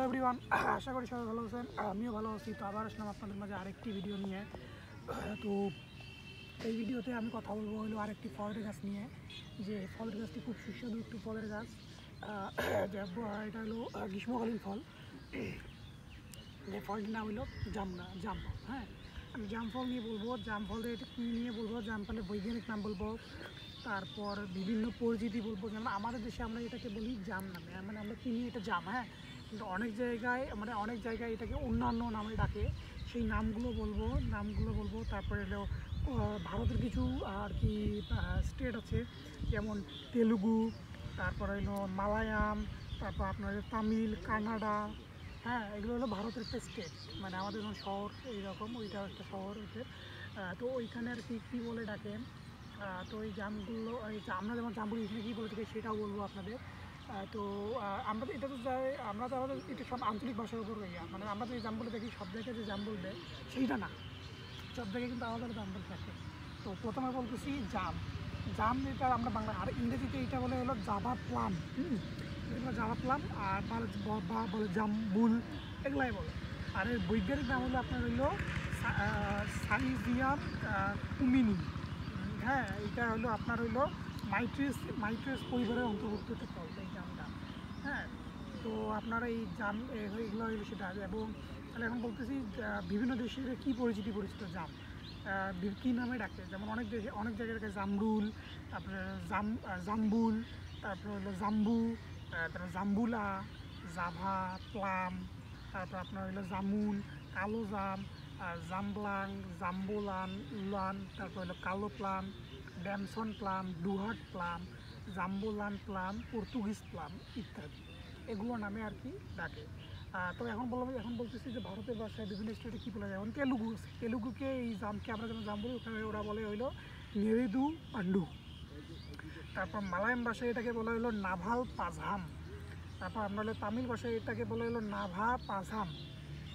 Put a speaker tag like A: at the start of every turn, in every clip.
A: Everyone, আশা করি সবাই ভালো আছেন। আমিও ভালো আছি। তো আবার আসলাম আপনাদের মাঝে আরেকটি ভিডিও নিয়ে। তো এই ভিডিওতে আমি কথা বলবো হলো আরেকটি ফলের গাছ নিয়ে, যে ফলের গাছটি খুব সুস্বাদু একটি ফলের গাছ। এটা হলো গ্রীষ্মকালীন ফল। যে ফলটির নাম হলো জাম। হ্যাঁ, আমি জাম ফল নিয়ে বলবো। জাম ফলের কী নিয়ে বলবো? জাম ফলের বৈজ্ঞানিক নাম বলবো, তারপর বিভিন্ন পরিচিতি বলবো। যেমন আমাদের দেশে আমরা এটাকে বলি জাম নামে, মানে আমরা চিনি এটা জাম। হ্যাঁ, কিন্তু অনেক জায়গায় এটাকে অন্যান্য নামে ডাকে। সেই নামগুলো বলবো। তারপরে হলো ভারতের কিছু আর কি স্টেট আছে, যেমন তেলুগু, তারপরে হলো মালায়াম, তারপর আপনার তামিল, কানাডা। হ্যাঁ, এগুলো হলো ভারতের একটা স্টেট, মানে আমাদের যেমন শহর এইরকম, ওইটাও একটা শহর হচ্ছে। তো ওইখানে আর কি কী বলে ডাকে। তো এই জামগুলো, আমরা যেমন জাম বলি, এখানে কী বলে থাকে সেটাও বলবো আপনাদের। তো আমরা তো এটা তো আমরা তো আমাদের এটা সব আঞ্চলিক ভাষার উপর মানে আমরা তো এই জাম বলে দেখি, সব জায়গায় যে জাম বলবে সেইটা না, সব জায়গায় কিন্তু আলাদা আলাদা জাম বলে থাকে। তো প্রথমে বলতেছি জাম এটা আমরা বাংলা, আর ইংরেজিতে এটা বলে হলো জাভা প্লাম। এগুলো জাভা প্লাম, আর বা বলে জামবুল, এগুলাই বলে। আর এর বৈজ্ঞানিক নাম হলো আপনার হলো সাইজিয়াম কুমিনি। হ্যাঁ, এটা হলো আপনার হলো মাইট্রেস পরিবারের অন্তর্ভুক্ত একটা ফল এই জামটা। হ্যাঁ, তো আপনারা এই জাম এগুলো হলো সেটা। এবং তাহলে এখন বলতেছি বিভিন্ন দেশের কী পরিচিত জাম কী নামে ডাকে। যেমন অনেক জায়গায় ডাকে জামরুল, তারপরে জাম্বুল, তারপরে হলো জাম্বু, তারপরে জাম্বুলা, জাভা প্লাম, তারপর আপনার হলো জামুন, কালো জাম, জামব্লাং, জাম্বুলান, তারপর হলো কালো plum, damson plum, duhat plum, jambolan plum, Portuguese plum ইত্যাদি, এগুলো নামে আর কি ডাকে। তো এখন বলতেছি যে ভারতের ভাষায় বিভিন্ন স্টেটে কী বলা যায়। যেমন তেলুগুকে এই জামকে আমরা যেমন জাম বলি, ওখানে ওরা বলে হইলো নেরেদু পান্ডু। তারপর মালায়াম ভাষায় এটাকে বলা হলো নাভাল পাঝাম। তারপর আমরা হলো তামিল ভাষায় এটাকে বলা হলো নাভা পাঝাম।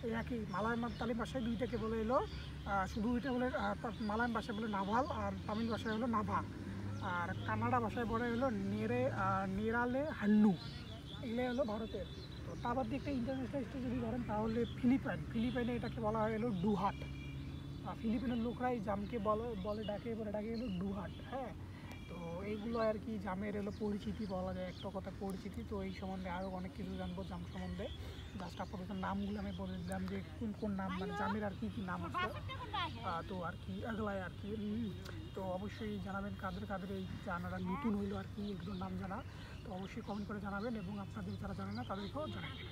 A: এই একই মালায়াম আর তামিল ভাষায় দুইটাকে বলে হলো শুধু ওইটা বলে, মালায়াম ভাষায় বলে নাভাল, আর তামিল ভাষায় হলো নাভা। আর কানাডা ভাষায় বলে হলো নেরালে হান্নু। এগুলো হলো ভারতের। তো তার বাদ দিয়ে একটা ইন্টারন্যাশনাল স্টেট যদি ধরেন, তাহলে ফিলিপাইনে এটাকে বলা হয় হলো ডুহাট। ফিলিপিনের লোকরা এই জামকে বলে ডাকে হলো ডুহাট। হ্যাঁ, তো এইগুলো আর কি জামের হলো পরিচিতি বলা যায়, একটা কথা পরিচিতি। তো এই সম্বন্ধে আরও অনেক কিছু জানবো জাম সম্বন্ধে। জাস্ট আপাতত নামগুলো আমি বলে দিলাম যে কোন নাম, মানে জামের আর কি নাম আছে। তো আর কি এগুলাই আর কি। তো অবশ্যই জানাবেন কাদের এই জানারা নতুন হইলো আর কি, এগুলোর নাম জানা। তো অবশ্যই কমেন্ট করে জানাবেন, এবং আপনাদের যারা জানে না তাদেরকেও জানাবেন।